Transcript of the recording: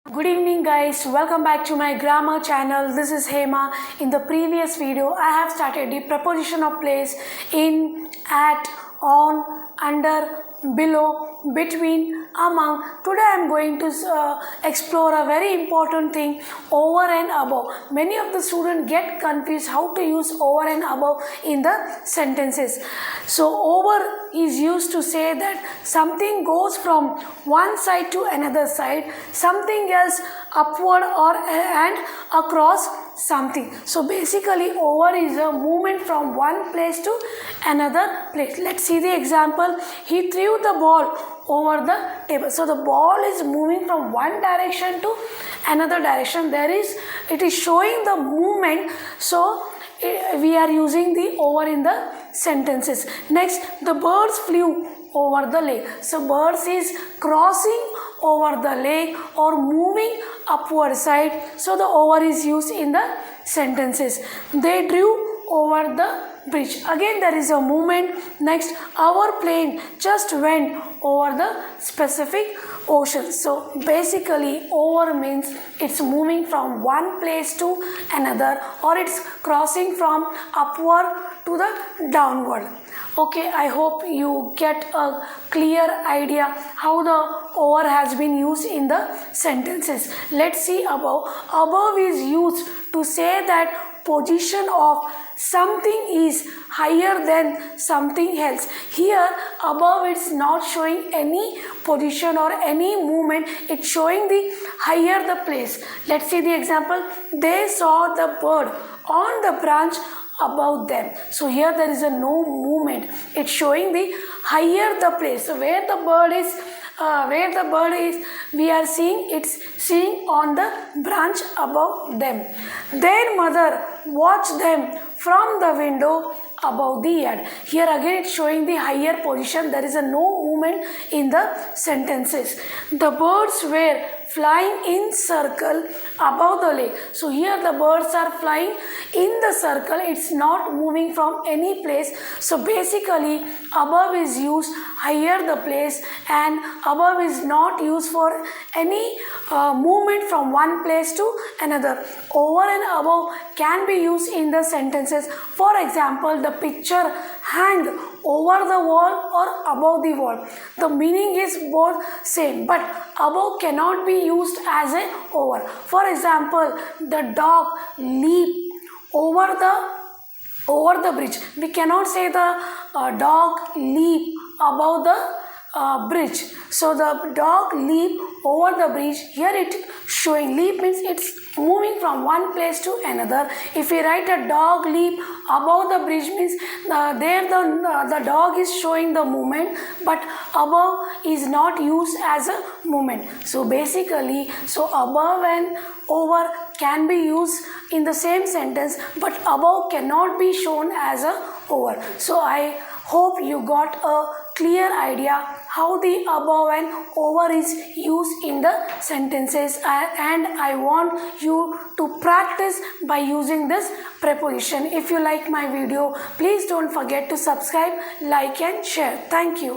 Good evening guys, welcome back to my grammar channel. This is Hema. In the previous video I have started the preposition of place in, at, on, under, below, between, among. Today I am going to explore a very important thing, over and above. Many of the students get confused how to use over and above in the sentences. So over is used to say that something goes from one side to another side, something else upward or and across something. So basically over is a movement from one place to another place. Let's see the example. He threw the ball over the table. So the ball is moving from one direction to another direction. It is showing the movement. So we are using the over in the sentences. Next, the birds flew over the lake. So birds is crossing over the lake or moving upward side. So the over is used in the sentences. They drew over the bridge. Again there is a movement. Next, our plane just went over the specific ocean. So basically over means it's moving from one place to another, or it's crossing from upward to the downward. Okay, I hope you get a clear idea how the over has been used in the sentences. Let's see above. Above is used to say that position of something is higher than something else. Here above it's not showing any position or any movement, it's showing the higher the place. Let's see the example. They saw the bird on the branch above them. So here there is a no movement, it's showing the higher the place. So where the bird is, we are seeing it's seeing on the branch above them. Their mother watched them from the window above the yard. Here again it's showing the higher position. There is a no movement in the sentences. The birds were flying in circle above the lake. So here the birds are flying in the circle, it's not moving from any place. So basically above is used higher the place, and above is not used for any movement from one place to another. Over and above can be used in the sentences. For example, the picture hanged over the wall or above the wall. The meaning is both same, but above cannot be used as a over. For example, the dog leaped over the bridge. We cannot say the dog leap above the bridge. So the dog leap over the bridge. Here it showing leap means it's moving from one place to another. If we write a dog leap above the bridge means the dog is showing the movement, but above is not used as a movement. So basically, above and over can be used in the same sentence, but above cannot be shown as a over. So I hope you got a clear idea how the above and over is used in the sentences, and I want you to practice by using this preposition. If you like my video, please don't forget to subscribe, like and share. Thank you.